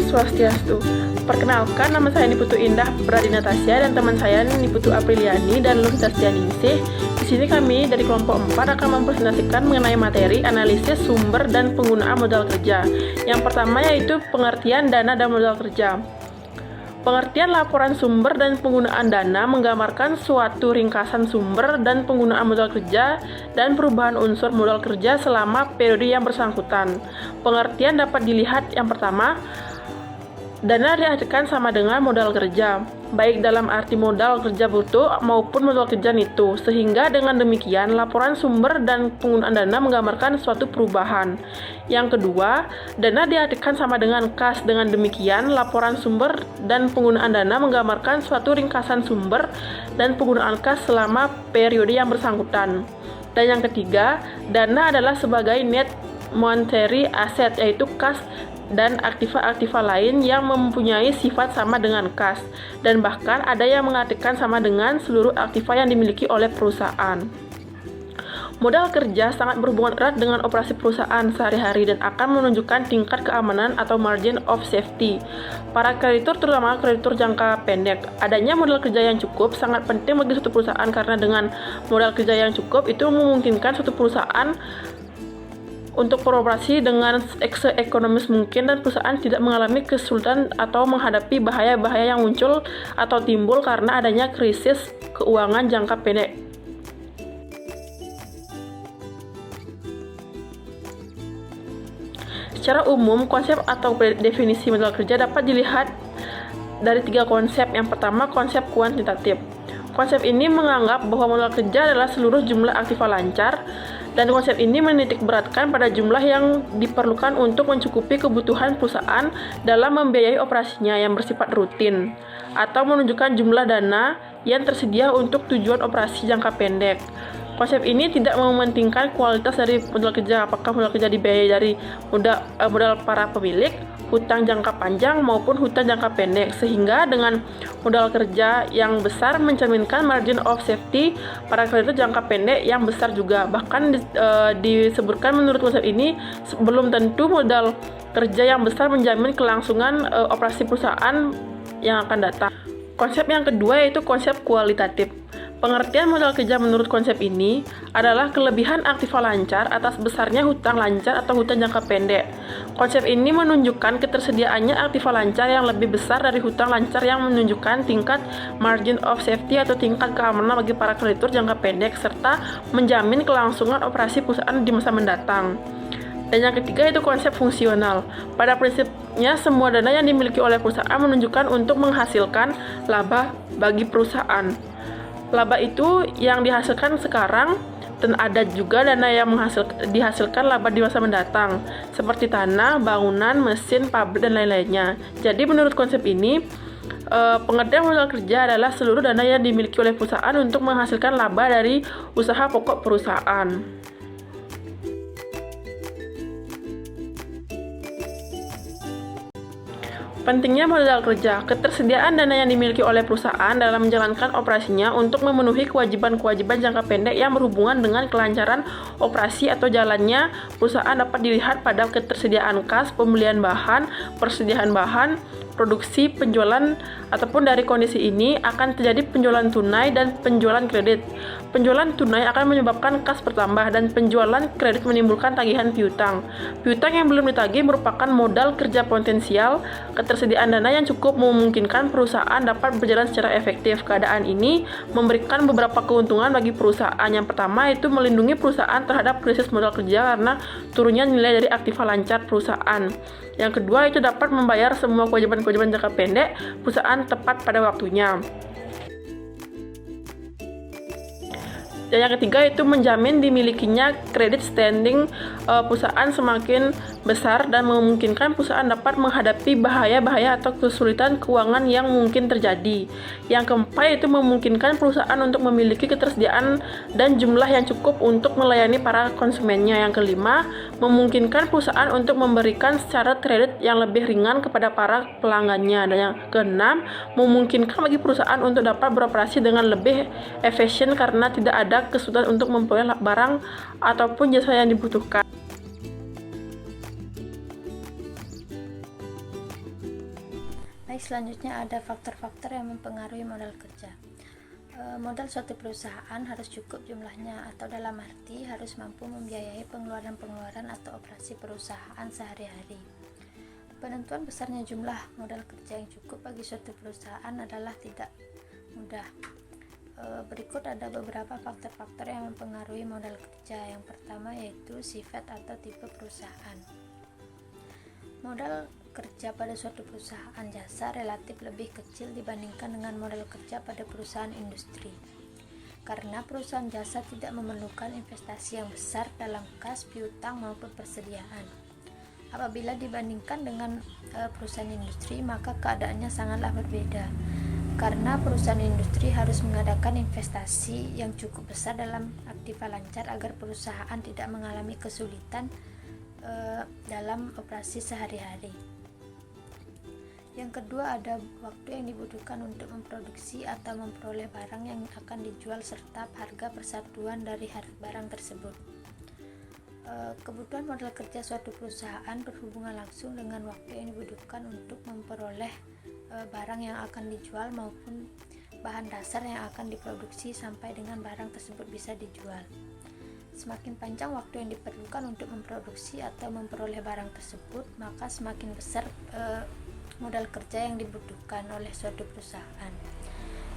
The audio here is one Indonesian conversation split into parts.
Swastiastu. Perkenalkan, nama saya Niputu Indah Pradina Tasya dan teman saya Niputu Apriliani dan Luhitas Janingsih. Di sini kami dari kelompok 4 akan mempresentasikan mengenai materi analisis sumber dan penggunaan modal kerja. Yang pertama yaitu pengertian dana dan modal kerja. Pengertian laporan sumber dan penggunaan dana menggambarkan suatu ringkasan sumber dan penggunaan modal kerja dan perubahan unsur modal kerja selama periode yang bersangkutan. Pengertian dapat dilihat yang pertama, dana diartikan sama dengan modal kerja, baik dalam arti modal kerja bruto maupun modal kerja neto, sehingga dengan demikian laporan sumber dan penggunaan dana menggambarkan suatu perubahan. Yang kedua, dana diartikan sama dengan kas, dengan demikian laporan sumber dan penggunaan dana menggambarkan suatu ringkasan sumber dan penggunaan kas selama periode yang bersangkutan. Dan yang ketiga, dana adalah sebagai net monetary asset, yaitu kas dan aktiva-aktiva lain yang mempunyai sifat sama dengan kas, dan bahkan ada yang mengartikan sama dengan seluruh aktiva yang dimiliki oleh perusahaan. Modal kerja sangat berhubungan erat dengan operasi perusahaan sehari-hari dan akan menunjukkan tingkat keamanan atau margin of safety. Para kreditur, terutama kreditur jangka pendek, adanya modal kerja yang cukup sangat penting bagi suatu perusahaan, karena dengan modal kerja yang cukup itu memungkinkan suatu perusahaan untuk beroperasi dengan se-ekonomis mungkin dan perusahaan tidak mengalami kesulitan atau menghadapi bahaya-bahaya yang muncul atau timbul karena adanya krisis keuangan jangka pendek. Secara umum, konsep atau definisi modal kerja dapat dilihat dari 3 konsep. Yang pertama, konsep kuantitatif. Konsep ini menganggap bahwa modal kerja adalah seluruh jumlah aktiva lancar, dan konsep ini menitik beratkan pada jumlah yang diperlukan untuk mencukupi kebutuhan perusahaan dalam membiayai operasinya yang bersifat rutin, atau menunjukkan jumlah dana yang tersedia untuk tujuan operasi jangka pendek. Konsep ini tidak mementingkan kualitas dari modal kerja, apakah modal kerja dibiayai dari modal para pemilik, hutang jangka panjang maupun hutang jangka pendek, sehingga dengan modal kerja yang besar mencerminkan margin of safety para kreditur jangka pendek yang besar juga. Bahkan disebutkan menurut konsep ini, belum tentu modal kerja yang besar menjamin kelangsungan operasi perusahaan yang akan datang. Konsep yang kedua yaitu konsep kualitatif. Pengertian modal kerja menurut konsep ini adalah kelebihan aktiva lancar atas besarnya hutang lancar atau hutang jangka pendek. Konsep ini menunjukkan ketersediaannya aktiva lancar yang lebih besar dari hutang lancar yang menunjukkan tingkat margin of safety atau tingkat keamanan bagi para kreditur jangka pendek serta menjamin kelangsungan operasi perusahaan di masa mendatang. Dan yang ketiga itu konsep fungsional. Pada prinsipnya semua dana yang dimiliki oleh perusahaan menunjukkan untuk menghasilkan laba bagi perusahaan. Laba itu yang dihasilkan sekarang, dan ada juga dana yang dihasilkan laba di masa mendatang, seperti tanah, bangunan, mesin, pabrik, dan lain-lainnya. Jadi menurut konsep ini, pengertian modal kerja adalah seluruh dana yang dimiliki oleh perusahaan untuk menghasilkan laba dari usaha pokok perusahaan. Pentingnya modal kerja. Ketersediaan dana yang dimiliki oleh perusahaan dalam menjalankan operasinya untuk memenuhi kewajiban-kewajiban jangka pendek yang berhubungan dengan kelancaran operasi atau jalannya perusahaan dapat dilihat pada ketersediaan kas, pembelian bahan, persediaan bahan, produksi, penjualan, ataupun dari kondisi ini akan terjadi penjualan tunai dan penjualan kredit. Penjualan tunai akan menyebabkan kas bertambah dan penjualan kredit menimbulkan tagihan piutang. Piutang yang belum ditagih merupakan modal kerja potensial. Ketersediaan dana yang cukup memungkinkan perusahaan dapat berjalan secara efektif. Keadaan ini memberikan beberapa keuntungan bagi perusahaan. Yang pertama itu melindungi perusahaan terhadap krisis modal kerja karena turunnya nilai dari aktiva lancar perusahaan. Yang kedua itu dapat membayar semua kewajiban-kewajiban jangka pendek perusahaan tepat pada waktunya. Dan yang ketiga itu menjamin dimilikinya kredit standing perusahaan semakin besar dan memungkinkan perusahaan dapat menghadapi bahaya-bahaya atau kesulitan keuangan yang mungkin terjadi. Yang keempat itu memungkinkan perusahaan untuk memiliki ketersediaan dan jumlah yang cukup untuk melayani para konsumennya. Yang kelima, memungkinkan perusahaan untuk memberikan syarat kredit yang lebih ringan kepada para pelanggannya. Dan yang keenam, memungkinkan bagi perusahaan untuk dapat beroperasi dengan lebih efisien karena tidak ada kesulitan untuk memperoleh barang ataupun jasa yang dibutuhkan. Baik, selanjutnya ada faktor-faktor yang mempengaruhi modal kerja. Modal suatu perusahaan harus cukup jumlahnya, atau dalam arti harus mampu membiayai pengeluaran-pengeluaran atau operasi perusahaan sehari-hari. Penentuan besarnya jumlah modal kerja yang cukup bagi suatu perusahaan adalah tidak mudah. Berikut ada beberapa faktor-faktor yang mempengaruhi modal kerja. Yang pertama yaitu sifat atau tipe perusahaan. Modal kerja pada suatu perusahaan jasa relatif lebih kecil dibandingkan dengan modal kerja pada perusahaan industri. Karena perusahaan jasa tidak memerlukan investasi yang besar dalam kas, piutang maupun persediaan. Apabila dibandingkan dengan perusahaan industri, maka keadaannya sangatlah berbeda. Karena perusahaan industri harus mengadakan investasi yang cukup besar dalam aktiva lancar agar perusahaan tidak mengalami kesulitan dalam operasi sehari-hari. Yang kedua ada waktu yang dibutuhkan untuk memproduksi atau memperoleh barang yang akan dijual serta harga persatuan dari barang tersebut. Kebutuhan modal kerja suatu perusahaan berhubungan langsung dengan waktu yang dibutuhkan untuk memperoleh barang yang akan dijual maupun bahan dasar yang akan diproduksi sampai dengan barang tersebut bisa dijual. Semakin panjang waktu yang diperlukan untuk memproduksi atau memperoleh barang tersebut, maka semakin besar modal kerja yang dibutuhkan oleh suatu perusahaan.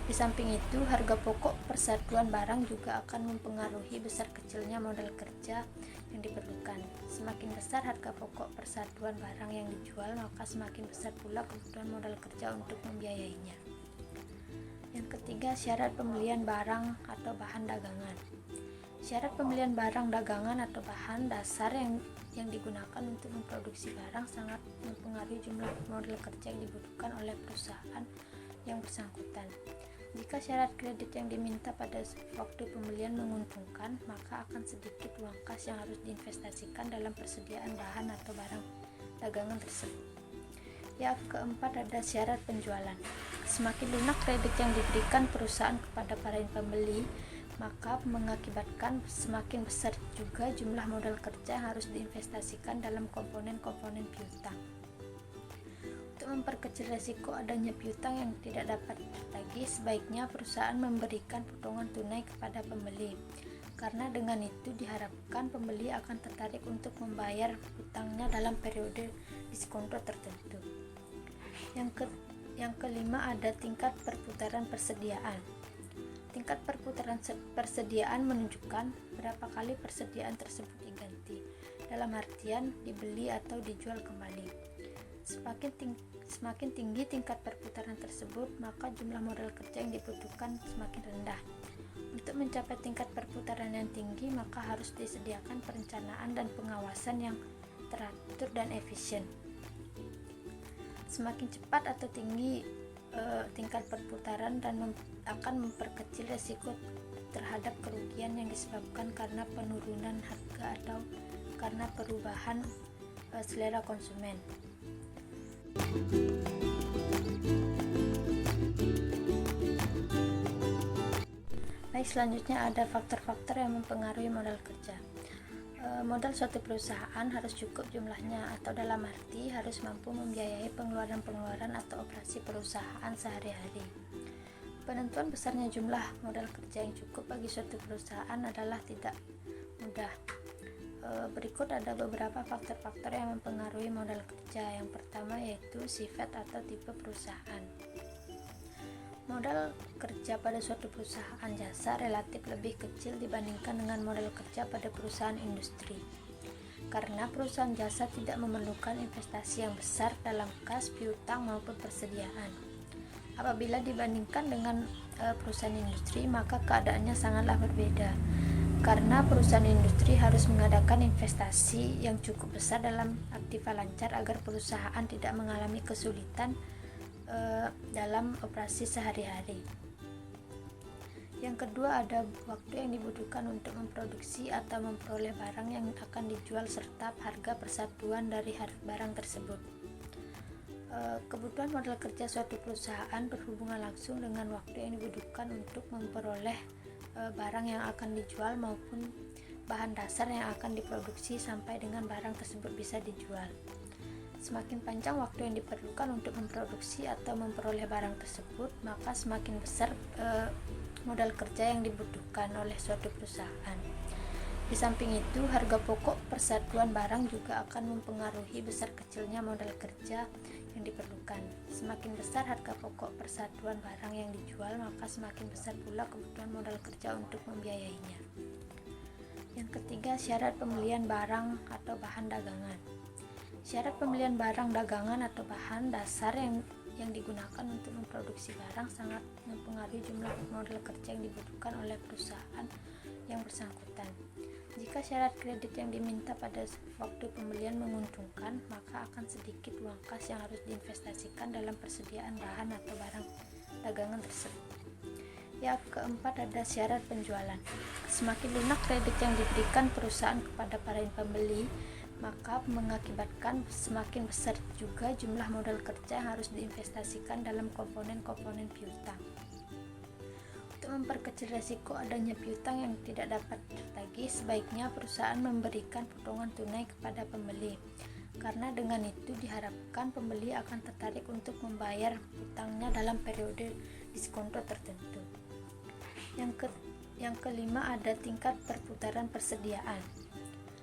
Di samping itu, harga pokok persatuan barang juga akan mempengaruhi besar kecilnya modal kerja yang diperlukan. Semakin besar harga pokok persatuan barang yang dijual, maka semakin besar pula kebutuhan modal kerja untuk membiayainya. Yang ketiga, syarat pembelian barang atau bahan dagangan. Syarat pembelian barang dagangan atau bahan dasar yang digunakan untuk memproduksi barang sangat mempengaruhi jumlah modal kerja yang dibutuhkan oleh perusahaan yang bersangkutan. Jika syarat kredit yang diminta pada waktu pembelian menguntungkan, maka akan sedikit uang kas yang harus diinvestasikan dalam persediaan bahan atau barang dagangan tersebut. Yang keempat ada syarat penjualan. Semakin lunak kredit yang diberikan perusahaan kepada para pembeli, maka mengakibatkan semakin besar juga jumlah modal kerja yang harus diinvestasikan dalam komponen-komponen piutang. Untuk memperkecil resiko adanya piutang yang tidak dapat ditagih, sebaiknya perusahaan memberikan potongan tunai kepada pembeli, karena dengan itu diharapkan pembeli akan tertarik untuk membayar hutangnya dalam periode diskonto tertentu. Yang kelima ada tingkat perputaran persediaan. Tingkat perputaran persediaan menunjukkan berapa kali persediaan tersebut diganti, dalam artian dibeli atau dijual kembali. Semakin tinggi tingkat perputaran tersebut, maka jumlah modal kerja yang dibutuhkan semakin rendah. Untuk mencapai tingkat perputaran yang tinggi, maka harus disediakan perencanaan dan pengawasan yang teratur dan efisien. Semakin cepat atau tinggi tingkat perputaran dan akan memperkecil resiko terhadap kerugian yang disebabkan karena penurunan harga atau karena perubahan selera konsumen. Baik, selanjutnya ada faktor-faktor yang mempengaruhi modal kerja. Modal suatu perusahaan harus cukup jumlahnya, atau dalam arti harus mampu membiayai pengeluaran-pengeluaran atau operasi perusahaan sehari-hari. Penentuan besarnya jumlah modal kerja yang cukup bagi suatu perusahaan adalah tidak mudah. Berikut ada beberapa faktor-faktor yang mempengaruhi modal kerja. Yang pertama yaitu sifat atau tipe perusahaan. Modal kerja pada suatu perusahaan jasa relatif lebih kecil dibandingkan dengan modal kerja pada perusahaan industri. Karena perusahaan jasa tidak memerlukan investasi yang besar dalam kas, piutang maupun persediaan. Apabila dibandingkan dengan perusahaan industri, maka keadaannya sangatlah berbeda. Karena perusahaan industri harus mengadakan investasi yang cukup besar dalam aktiva lancar agar perusahaan tidak mengalami kesulitan dalam operasi sehari-hari. Yang kedua ada waktu yang dibutuhkan untuk memproduksi atau memperoleh barang yang akan dijual serta harga persatuan dari barang tersebut. Kebutuhan modal kerja suatu perusahaan berhubungan langsung dengan waktu yang dibutuhkan untuk memperoleh barang yang akan dijual maupun bahan dasar yang akan diproduksi sampai dengan barang tersebut bisa dijual. Semakin panjang waktu yang diperlukan untuk memproduksi atau memperoleh barang tersebut, maka semakin besar modal kerja yang dibutuhkan oleh suatu perusahaan. Di samping itu, harga pokok persatuan barang juga akan mempengaruhi besar kecilnya modal kerja yang diperlukan. Semakin besar harga pokok persatuan barang yang dijual, maka semakin besar pula kebutuhan modal kerja untuk membiayainya. Yang ketiga, syarat pembelian barang atau bahan dagangan. Syarat pembelian barang dagangan atau bahan dasar yang digunakan untuk memproduksi barang sangat mempengaruhi jumlah modal kerja yang dibutuhkan oleh perusahaan yang bersangkutan. Jika syarat kredit yang diminta pada waktu pembelian menguntungkan, maka akan sedikit uang kas yang harus diinvestasikan dalam persediaan bahan atau barang dagangan tersebut. Yang keempat, ada syarat penjualan. Semakin lunak kredit yang diberikan perusahaan kepada para pembeli, maka mengakibatkan semakin besar juga jumlah modal kerja yang harus diinvestasikan dalam komponen-komponen piutang. Untuk memperkecil resiko adanya piutang yang tidak dapat ditagih, sebaiknya perusahaan memberikan potongan tunai kepada pembeli, karena dengan itu diharapkan pembeli akan tertarik untuk membayar hutangnya dalam periode diskonto tertentu. Yang kelima, ada tingkat perputaran persediaan.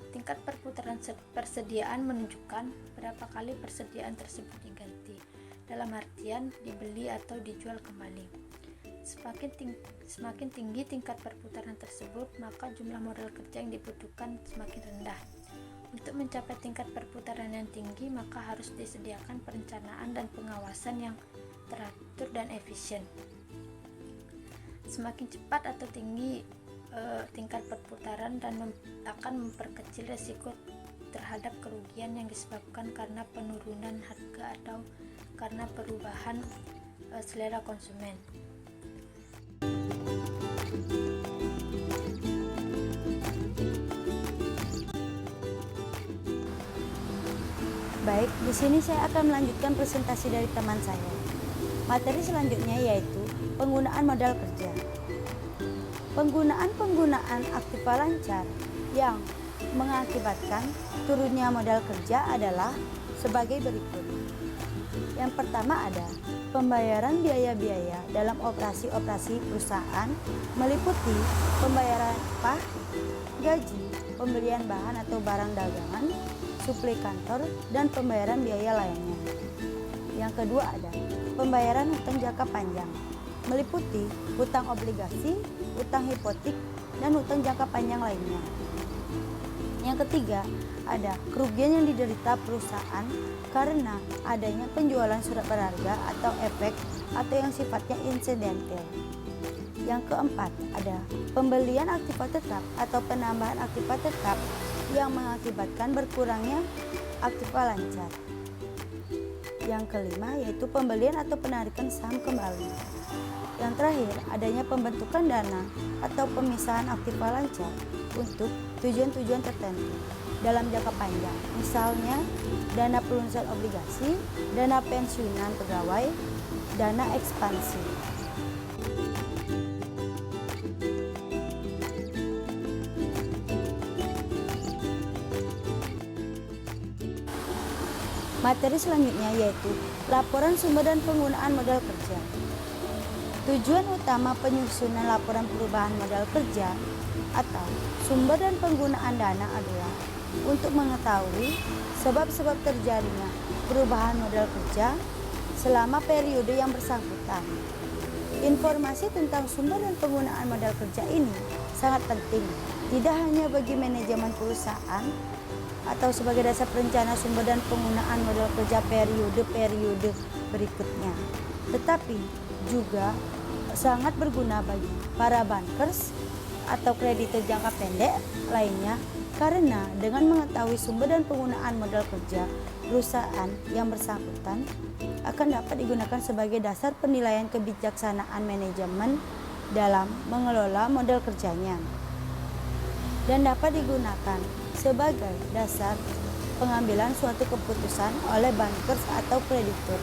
Tingkat perputaran persediaan menunjukkan berapa kali persediaan tersebut diganti, dalam artian dibeli atau dijual kembali. Semakin tinggi tingkat perputaran tersebut, maka jumlah modal kerja yang dibutuhkan semakin rendah. Untuk mencapai tingkat perputaran yang tinggi, maka harus disediakan perencanaan dan pengawasan yang teratur dan efisien. Semakin cepat atau tinggi tingkat perputaran dan akan memperkecil resiko terhadap kerugian yang disebabkan karena penurunan harga atau karena perubahan selera konsumen. Baik, di sini saya akan melanjutkan presentasi dari teman saya. Materi selanjutnya yaitu penggunaan modal kerja. Penggunaan aktiva lancar yang mengakibatkan turunnya modal kerja adalah sebagai berikut. Yang pertama ada pembayaran biaya-biaya dalam operasi-operasi perusahaan meliputi pembayaran upah, gaji, pembelian bahan atau barang dagangan, suplai kantor, dan pembayaran biaya lainnya. Yang kedua ada pembayaran hutang jangka panjang meliputi hutang obligasi, hutang hipotek, dan hutang jangka panjang lainnya. Yang ketiga, ada kerugian yang diderita perusahaan karena adanya penjualan surat berharga atau efek atau yang sifatnya insidental. Yang keempat, ada pembelian aktiva tetap atau penambahan aktiva tetap yang mengakibatkan berkurangnya aktiva lancar. Yang kelima, yaitu pembelian atau penarikan saham kembali. Yang terakhir, adanya pembentukan dana atau pemisahan aktiva lancar untuk tujuan-tujuan tertentu dalam jangka panjang, misalnya dana peluncuran obligasi, dana pensiunan pegawai, dana ekspansi. Materi selanjutnya yaitu laporan sumber dan penggunaan modal kerja. Tujuan utama penyusunan laporan perubahan modal kerja atau sumber dan penggunaan dana adalah untuk mengetahui sebab-sebab terjadinya perubahan modal kerja selama periode yang bersangkutan. Informasi tentang sumber dan penggunaan modal kerja ini sangat penting, tidak hanya bagi manajemen perusahaan atau sebagai dasar perencana sumber dan penggunaan modal kerja periode-periode berikutnya, tetapi juga sangat berguna bagi para bankers atau kreditur jangka pendek lainnya, karena dengan mengetahui sumber dan penggunaan modal kerja perusahaan yang bersangkutan akan dapat digunakan sebagai dasar penilaian kebijaksanaan manajemen dalam mengelola modal kerjanya dan dapat digunakan sebagai dasar pengambilan suatu keputusan oleh bankers atau kreditur.